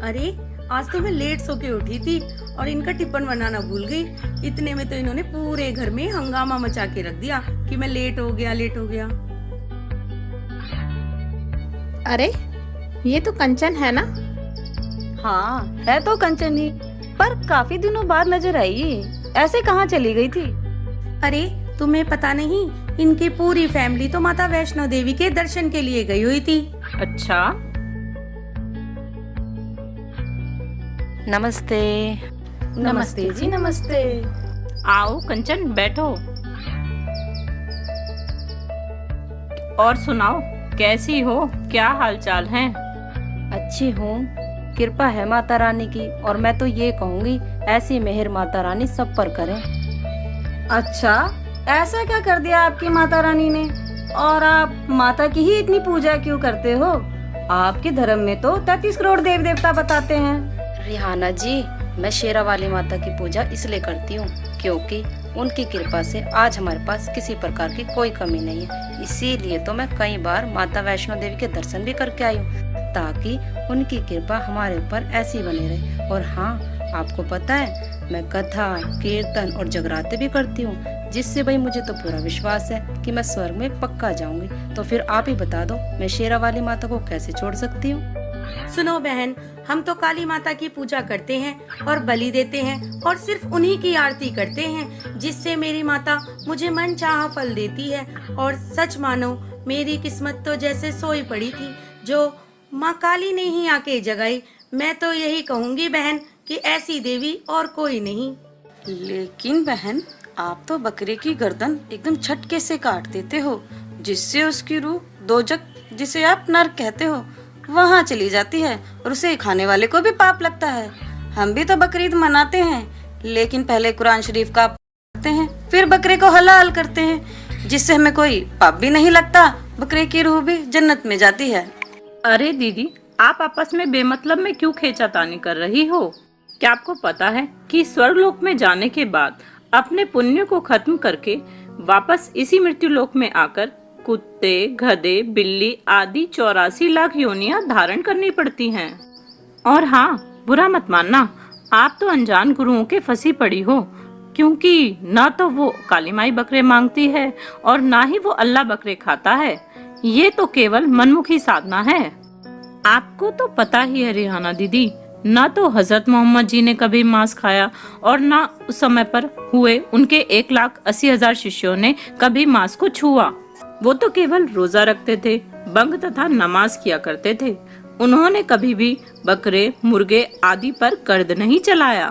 अरे आज तो मैं लेट सो के उठी थी और इनका टिफिन बनाना भूल गई। इतने में तो इन्होंने पूरे घर में हंगामा मचा के रख दिया कि मैं लेट हो गया लेट हो गया। अरे ये तो कंचन है ना? हाँ है तो कंचन ही, पर काफी दिनों बाद नजर आई। ऐसे कहाँ चली गई थी? अरे तुम्हें पता नहीं, इनकी पूरी फैमिली तो माता वैष्णो देवी के दर्शन के लिए गई हुई थी। अच्छा, नमस्ते। नमस्ते जी नमस्ते। आओ कंचन बैठो। और सुनाओ, कैसी हो, क्या हालचाल है? अच्छी हूँ, कृपा है माता रानी की। और मैं तो ये कहूँगी, ऐसी मेहर माता रानी सब पर करे। अच्छा, ऐसा क्या कर दिया आपकी माता रानी ने? और आप माता की ही इतनी पूजा क्यों करते हो? आपके धर्म में तो 33 करोड़ देव देवता बताते हैं। रिहाना जी, मैं शेरा वाली माता की पूजा इसलिए करती हूँ क्योंकि उनकी कृपा से आज हमारे पास किसी प्रकार की कोई कमी नहीं है। इसीलिए तो मैं कई बार माता वैष्णो देवी के दर्शन भी करके आई हूँ, ताकि उनकी कृपा हमारे ऊपर ऐसी बनी रहे। और हाँ, आपको पता है, मैं कथा, कीर्तन और जगराते भी करती हूँ, जिससे भाई मुझे तो पूरा विश्वास है कि मैं स्वर्ग में पक्का जाऊंगी। तो फिर आप ही बता दो, मैं शेरा वाली माता को कैसे छोड़ सकती हूँ? सुनो बहन, हम तो काली माता की पूजा करते हैं और बलि देते हैं और सिर्फ उन्हीं की आरती करते हैं, जिससे मेरी माता मुझे मन चाहा फल देती है। और सच मानो, मेरी किस्मत तो जैसे सोई पड़ी थी, जो माँ काली ने ही आके जगाई। मैं तो यही कहूँगी बहन कि ऐसी देवी और कोई नहीं। लेकिन बहन, आप तो बकरे की गर्दन एकदम झटके से काट देते हो, जिससे उसकी रूह दोजक, जिसे आप नर्क कहते हो, वहाँ चली जाती है और उसे खाने वाले को भी पाप लगता है। हम भी तो बकरीद मनाते हैं, लेकिन पहले कुरान शरीफ का पढ़ते हैं, फिर बकरे को हलाल करते हैं, जिससे हमें कोई पाप भी नहीं लगता। बकरे की रूह भी जन्नत में जाती है। अरे दीदी, आप आपस में बेमतलब में क्यों खींचातानी कर रही हो? क्या आपको पता है कि स्वर्गलोक में जाने के बाद अपने पुण्य को खत्म करके वापस इसी मृत्यु लोक में आकर कुत्ते, गधे, बिल्ली आदि 84 लाख योनियां धारण करनी पड़ती हैं। और हाँ, बुरा मत मानना, आप तो अनजान गुरुओं के फंसी पड़ी हो, क्योंकि ना तो वो काली माई बकरे मांगती है और ना ही वो अल्लाह बकरे खाता है। ये तो केवल मनमुखी साधना है। आपको तो पता ही है रिहाना दीदी, ना तो हजरत मोहम्मद जी ने कभी मांस खाया और ना उस समय पर हुए उनके 1,80,000 शिष्यों ने कभी मांस को छुआ। वो तो केवल रोजा रखते थे, बंग तथा नमाज किया करते थे। उन्होंने कभी भी बकरे, मुर्गे आदि पर कर्द नहीं चलाया।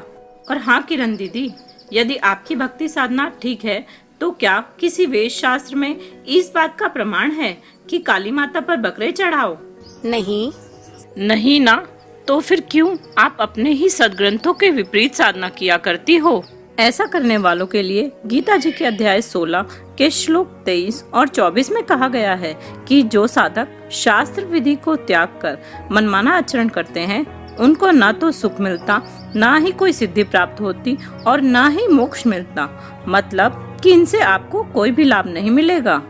और हाँ किरण दीदी, यदि आपकी भक्ति साधना ठीक है, तो क्या किसी वेद शास्त्र में इस बात का प्रमाण है कि काली माता पर बकरे चढ़ाओ? नहीं ना, तो फिर क्यों आप अपने ही सदग्रंथों के विपरीत साधना किया करती हो? ऐसा करने वालों के लिए गीता जी के अध्याय 16 के श्लोक 23 और 24 में कहा गया है कि जो साधक शास्त्र विधि को त्याग कर मनमाना आचरण करते हैं, उनको ना तो सुख मिलता, ना ही कोई सिद्धि प्राप्त होती और ना ही मोक्ष मिलता। मतलब कि इनसे आपको कोई भी लाभ नहीं मिलेगा।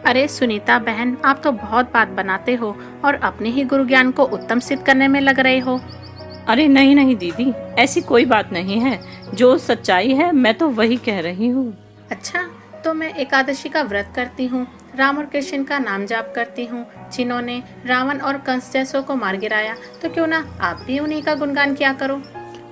अरे सुनीता बहन, आप तो बहुत बात बनाते हो और अपने ही गुरु ज्ञान को उत्तम सिद्ध करने में लग रहे हो। अरे नहीं नहीं दीदी, ऐसी कोई बात नहीं है। जो सच्चाई है मैं तो वही कह रही हूँ। अच्छा, तो मैं एकादशी का व्रत करती हूँ, राम और कृष्ण का नाम जाप करती हूँ, जिन्होंने रावण और कंस जैसों को मार गिराया। तो क्यों ना आप भी उन्हीं का गुणगान किया करो।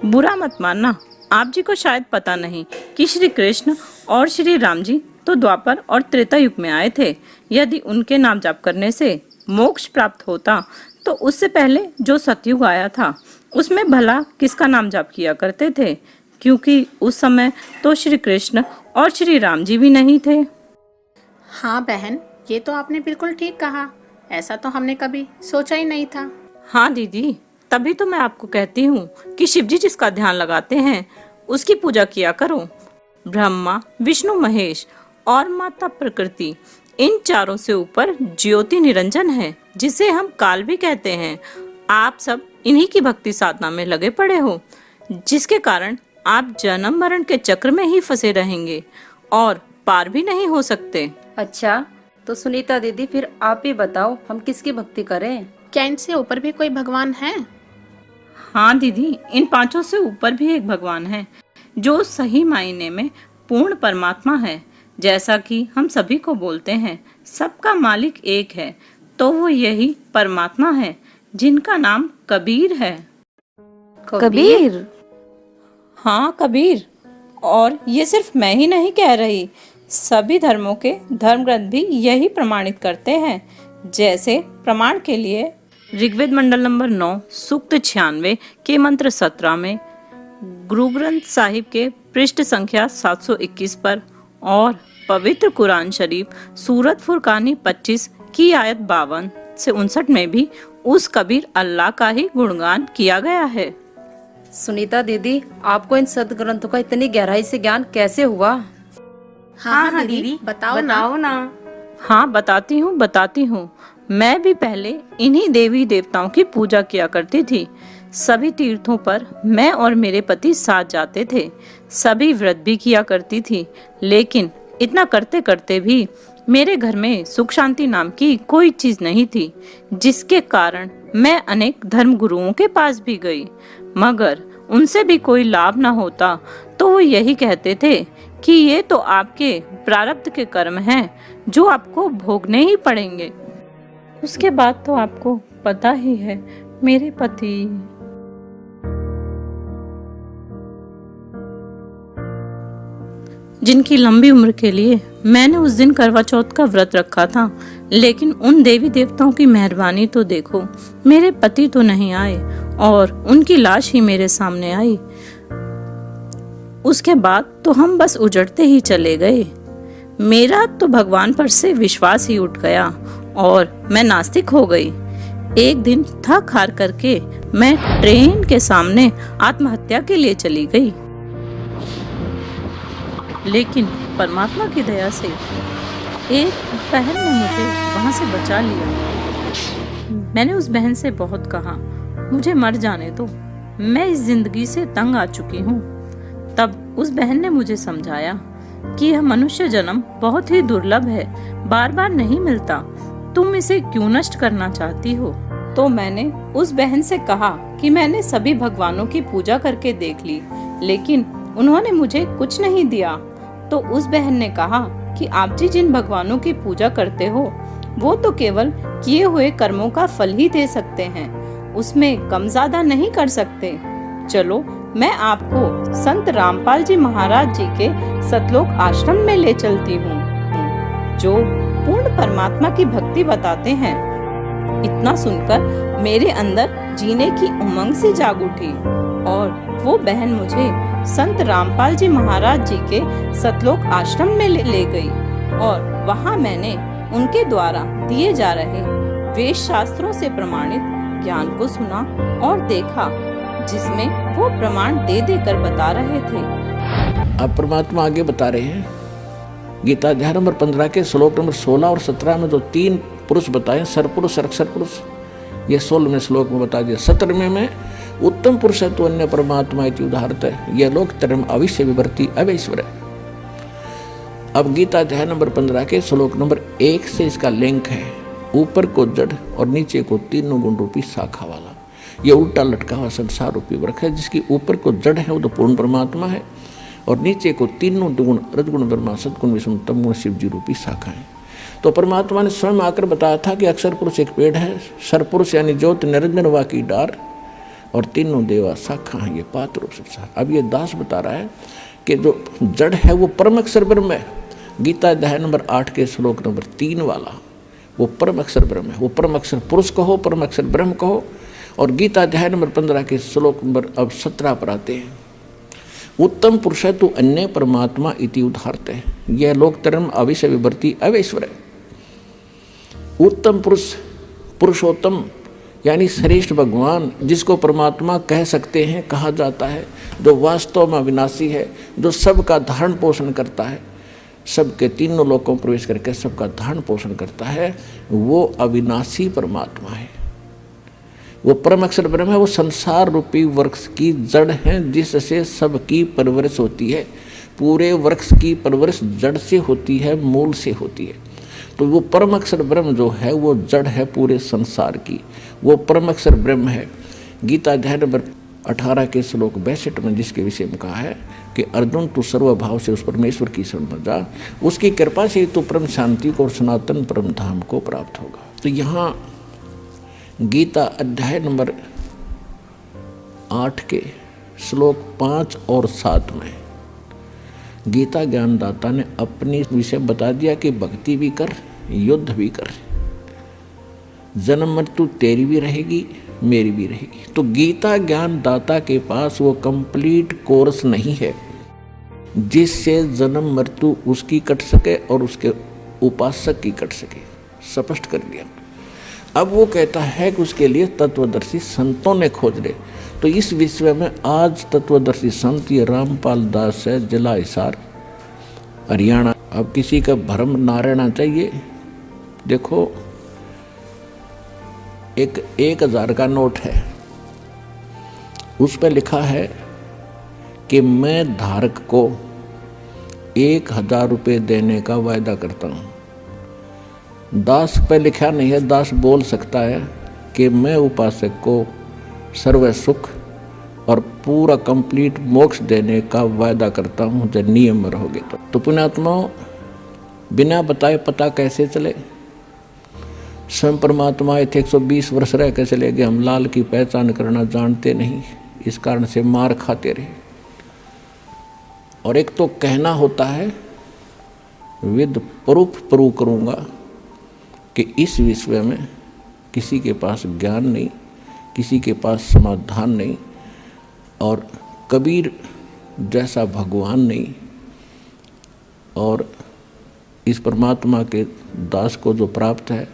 बुरा मत मानना, आप जी को शायद पता नहीं कि श्री कृष्ण और श्री राम जी तो द्वापर और त्रेता युग में आए थे। यदि उनके नाम जाप करने से मोक्ष प्राप्त होता, तो उससे पहले जो सतयुग आया था, उसमें भला किसका नाम जाप किया करते थे? क्योंकि उस समय तो श्री कृष्ण और श्री राम जी भी नहीं थे। हाँ बहन, ये तो आपने बिल्कुल ठीक कहा। ऐसा तो हमने कभी सोचा ही नहीं था। हाँ दीदी, तभी तो मैं आपको कहती हूँ कि शिव जी जिसका ध्यान लगाते हैं, उसकी पूजा किया करो। ब्रह्मा, विष्णु, महेश और माता प्रकृति, इन चारों से ऊपर ज्योति निरंजन है, जिसे हम काल भी कहते हैं। आप सब इन्हीं की भक्ति साधना में लगे पड़े हो, जिसके कारण आप जन्म मरण के चक्र में ही फंसे रहेंगे और पार भी नहीं हो सकते। अच्छा, तो सुनीता दीदी, फिर आप ही बताओ, हम किसकी भक्ति करें? क्या इनसे ऊपर भी कोई भगवान है? हाँ दीदी, इन पांचों से ऊपर भी एक भगवान है जो सही मायने में पूर्ण परमात्मा है। जैसा कि हम सभी को बोलते हैं, सबका मालिक एक है, तो वो यही परमात्मा है जिनका नाम कबीर है। कबीर? हाँ कबीर। और ये सिर्फ मैं ही नहीं कह रही, सभी धर्मों के धर्म ग्रंथ भी यही प्रमाणित करते हैं। जैसे प्रमाण के लिए ऋग्वेद मंडल नंबर 9 सूक्त 96 के मंत्र 17 में, गुरु ग्रंथ साहिब के पृष्ठ संख्या 721 पर और पवित्र कुरान शरीफ सूरत फुरकानी 25 की आयत 52 से 59 में भी उस कबीर अल्लाह का ही गुणगान किया गया है। सुनीता दीदी, आपको इन सदग्रंथों का इतनी गहराई से ज्ञान कैसे हुआ? हाँ दीदी, बताओ ना। हाँ बताती हूँ। मैं भी पहले इन्हीं देवी देवताओं की पूजा किया करती थी। सभी तीर्थों पर मैं और मेरे पति साथ जाते थे, सभी व्रत भी किया करती थी। लेकिन इतना करते करते भी मेरे घर में सुख शांति नाम की कोई चीज नहीं थी, जिसके कारण मैं अनेक धर्म गुरुओं के पास भी गई, मगर उनसे भी कोई लाभ ना होता। तो वो यही कहते थे कि ये तो आपके प्रारब्ध के कर्म हैं जो आपको भोगने ही पड़ेंगे। उसके बाद तो आपको पता ही है, मेरे पति जिनकी लंबी उम्र के लिए मैंने उस दिन करवा चौथ का व्रत रखा था, लेकिन उन देवी देवताओं की मेहरबानी तो देखो, मेरे पति तो नहीं आए और उनकी लाश ही मेरे सामने आई। उसके बाद तो हम बस उजड़ते ही चले गए। मेरा तो भगवान पर से विश्वास ही उठ गया और मैं नास्तिक हो गई। एक दिन थक हार करके मैं ट्रेन के सामने आत्महत्या के लिए चली गई, लेकिन परमात्मा की दया से एक बहन ने मुझे वहां से बचा लिया। मैंने उस बहन से बहुत कहा, मुझे मर जाने दो, मैं इस जिंदगी से तंग आ चुकी हूँ। तब उस बहन ने मुझे समझाया कि यह मनुष्य जन्म बहुत ही दुर्लभ है, बार बार नहीं मिलता, तुम इसे क्यों नष्ट करना चाहती हो। तो मैंने उस बहन से कहा कि मैंने सभी भगवानों की पूजा करके देख ली, लेकिन उन्होंने मुझे कुछ नहीं दिया। तो उस बहन ने कहा कि आप जी जिन भगवानों की पूजा करते हो वो तो केवल किए हुए कर्मों का फल ही दे सकते हैं, उसमें कम ज्यादा नहीं कर सकते। चलो मैं आपको संत रामपाल जी महाराज जी के सतलोक आश्रम में ले चलती हूँ, जो पूर्ण परमात्मा की भक्ति बताते हैं। इतना सुनकर मेरे अंदर जीने की उमंग सी जाग उठी और वो बहन मुझे संत रामपाल जी महाराज जी के सतलोक आश्रम में ले गई और वहाँ मैंने उनके द्वारा दिए जा रहे वेद शास्त्रों से प्रमाणित ज्ञान को सुना और देखा, जिसमें वो प्रमाण दे देकर बता रहे थे। अब परमात्मा आगे बता रहे हैं, गीता अध्याय नंबर 15 के श्लोक नंबर 16 और 17 में जो 3 पुरुष बताए, सरपुरुष, अक्षर पुरुष, ये 16वें श्लोक में बता दिया। 17वें में उत्तम पुरुष है तो अन्य परमात्मा इति उदाहरत है, यह लोक धर्म अविश्य विवर्ती अवैश्वर है। अब गीता अध्याय नंबर 15 के श्लोक नंबर 1 से इसका लिंक है, ऊपर को जड़ और नीचे को तीनों गुण रूपी शाखा वाला, ये उल्टा लटका हुआ संसार रूपी वृक्ष है, जिसकी ऊपर को जड़ है वो तो पूर्ण परमात्मा है और नीचे को तीनों दुगुण रजगुण ब्रह्मा सदगुण विष्णु तमगुण शिव जी रूपी शाखा है। तो परमात्मा ने स्वयं आकर बताया था कि अक्षर पुरुष एक पेड़ है, सरपुरुष यानी ज्योत निरंजन वा की डार और तीनों देवा शाखा है, ये पात्र रूप संसार। अब ये दास बता रहा है कि जो जड़ है वो परम अक्षर ब्रह्म है। गीता अध्याय नंबर 8 के श्लोक नंबर 3 वाला वो परम अक्षर ब्रह्म है, वो परम अक्षर पुरुष कहो, परम अक्षर ब्रह्म कहो। और गीता अध्याय नंबर 15 के श्लोक नंबर अब 17 पर आते हैं, उत्तम पुरुष है तो अन्य परमात्मा इति उदाहरत है, यह लोक धर्म अविश्य विवर्ती अवैश्वर है। उत्तम पुरुष, पुरुषोत्तम यानी श्रेष्ठ भगवान, जिसको परमात्मा कह सकते हैं, कहा जाता है, जो वास्तव में अविनाशी है, जो सबका धारण पोषण करता है, सबके तीनों लोकों में प्रवेश करके सबका धारण पोषण करता है, वो अविनाशी परमात्मा है। वो परम अक्षर ब्रह्म है, वो संसार रूपी वृक्ष की जड़ है, जिससे सबकी परवरिश होती है। पूरे वृक्ष की परवरिश जड़ से होती है, मूल से होती है। तो वो परम अक्षर ब्रह्म जो है वो जड़ है पूरे संसार की, वो परम अक्षर ब्रह्म है। गीता अध्याय नंबर 18 के श्लोक 62 में जिसके विषय में कहा है कि अर्जुन तू सर्वभाव से उस परमेश्वर की शरण में जा, उसकी कृपा से तू परम शांति को और सनातन परम धाम को प्राप्त होगा। तो यहाँ गीता अध्याय नंबर 8 के श्लोक 5 और 7 में गीता ज्ञानदाता ने अपनी विषय बता दिया कि भक्ति भी कर, युद्ध भी कर, जन्म मृत्यु तेरी भी रहेगी, मेरी भी रहेगी। तो गीता ज्ञानदाता के पास वो कंप्लीट कोर्स नहीं है जिससे जन्म मृत्यु उसकी कट सके और उसके उपासक की कट सके। स्पष्ट कर दिया। अब वो कहता है कि उसके लिए तत्वदर्शी संतों ने खोज ले। तो इस विषय में आज तत्वदर्शी संत ये रामपाल दास है, जिला हिसार, हरियाणा। अब किसी का भ्रम ना रहना चाहिए। देखो, एक 1000 का नोट है, उस पर लिखा है कि मैं धारक को 1000 रुपये देने का वायदा करता हूँ। दास पे लिखा नहीं है, दास बोल सकता है कि मैं उपासक को सर्व सुख और पूरा कंप्लीट मोक्ष देने का वायदा करता हूँ जब नियम में रहोगे। तो पुण्यात्माओं, बिना बताए पता कैसे चले? स्वयं परमात्मा थे 120 वर्ष रह के चले गए। हम लाल की पहचान करना जानते नहीं, इस कारण से मार खाते रहे। और एक तो कहना होता है, विद प्रूफ प्रूव करूँगा कि इस विषय में किसी के पास ज्ञान नहीं, किसी के पास समाधान नहीं, और कबीर जैसा भगवान नहीं, और इस परमात्मा के दास को जो प्राप्त है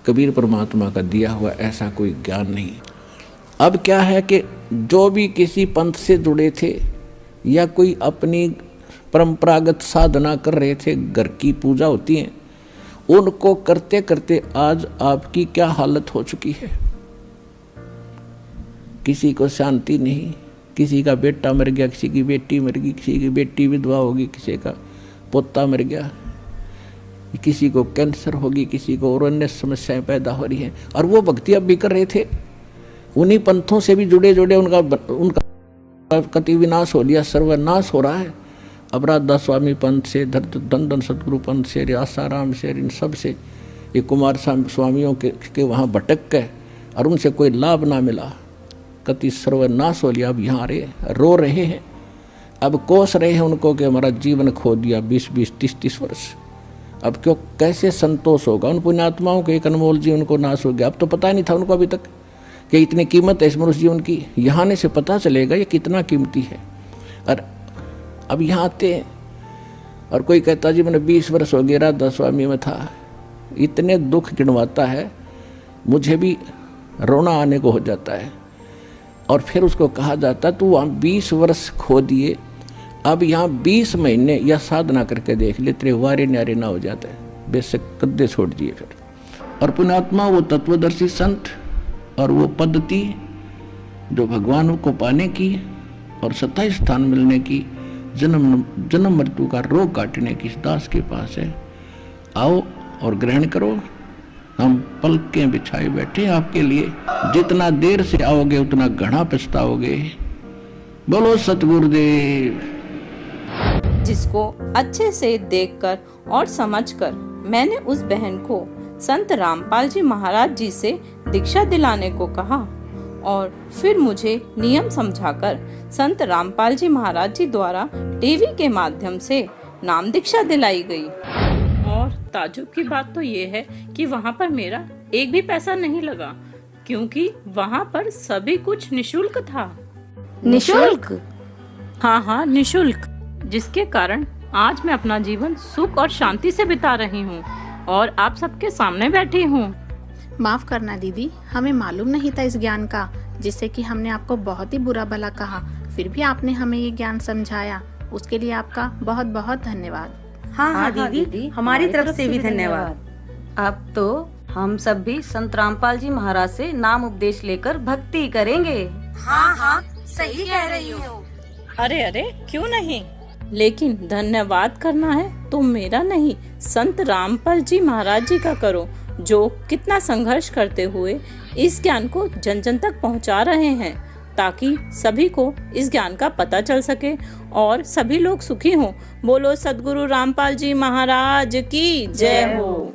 कबीर परमात्मा का दिया हुआ ऐसा कोई ज्ञान नहीं। अब क्या है कि जो भी किसी पंथ से जुड़े थे या कोई अपनी परंपरागत साधना कर रहे थे, घर की पूजा होती है, उनको करते करते आज आपकी क्या हालत हो चुकी है। किसी को शांति नहीं, किसी का बेटा मर गया, किसी की बेटी मर गई, किसी की बेटी विधवा होगी, किसी का पोता मर गया, किसी को कैंसर होगी, किसी को और अन्य समस्याएं पैदा हो रही हैं। और वो भक्ति अब भी कर रहे थे, उन्हीं पंथों से भी जुड़े उनका कति विनाश हो लिया, सर्वनाश हो रहा है। अब राधा स्वामी पंथ से, धन सतगुरु पंथ से, आसाराम से, इन सब से, ये कुमार स्वामियों के वहाँ भटक गए और उनसे कोई लाभ ना मिला, कति सर्वनाश हो लिया। अब यहाँ रो रहे हैं, अब कोस रहे हैं उनको कि हमारा जीवन खो दिया 20-20, 30-30 वर्ष। अब क्यों, कैसे संतोष होगा? उन पुण्यात्माओं के एक अनमोल जीवन को नाश हो गया। अब तो पता नहीं था उनको अभी तक कि इतनी कीमत है इस मनुष्य जीवन की। यहाँ आने से पता चलेगा ये कितना कीमती है। और अब यहाँ आते हैं और कोई कहता जी मैंने 20 वर्ष हो गया राधा स्वामी में था, इतने दुख गिनवाता है, मुझे भी रोना आने को हो जाता है। और फिर उसको कहा जाता तू वहाँ 20 वर्ष खो दिए, अब यहाँ 20 महीने या साधना करके देख ले, तेरे वारे न्यारे ना हो जाते, बेशक कद्दे छोड़ दिए फिर। और पुण्यात्मा वो तत्वदर्शी संत और वो पद्धति जो भगवान को पाने की और सत्ता स्थान मिलने की, जन्म मृत्यु का रोग काटने की इस दास के पास है। आओ और ग्रहण करो। हम पलकें बिछाए बैठे आपके लिए, जितना देर से आओगे उतना घना पछताओगे। बोलो सतगुरुदेव। जिसको अच्छे से देखकर और समझकर मैंने उस बहन को संत रामपाल जी महाराज जी से दीक्षा दिलाने को कहा और फिर मुझे नियम समझाकर संत रामपाल जी महाराज जी द्वारा टीवी के माध्यम से नाम दीक्षा दिलाई गई। और ताजुब की बात तो ये है कि वहाँ पर मेरा एक भी पैसा नहीं लगा, क्योंकि वहाँ पर सभी कुछ निशुल्क था। निशुल्क? हाँ, निशुल्क, जिसके कारण आज मैं अपना जीवन सुख और शांति से बिता रही हूँ और आप सबके सामने बैठी हूँ। माफ करना दीदी, हमें मालूम नहीं था इस ज्ञान का, जिससे कि हमने आपको बहुत ही बुरा भला कहा, फिर भी आपने हमें ये ज्ञान समझाया, उसके लिए आपका बहुत बहुत धन्यवाद। हाँ दीदी, हमारी तरफ से भी धन्यवाद। अब तो हम सब भी संत रामपाल जी महाराज से नाम उपदेश लेकर भक्ति करेंगे। हाँ, सही कह रही हो। अरे क्यों नहीं, लेकिन धन्यवाद करना है तो मेरा नहीं, संत रामपाल जी महाराज जी का करो, जो कितना संघर्ष करते हुए इस ज्ञान को जन जन तक पहुंचा रहे हैं। ताकि सभी को इस ज्ञान का पता चल सके और सभी लोग सुखी हों। बोलो सद्गुरु रामपाल जी महाराज की जय हो।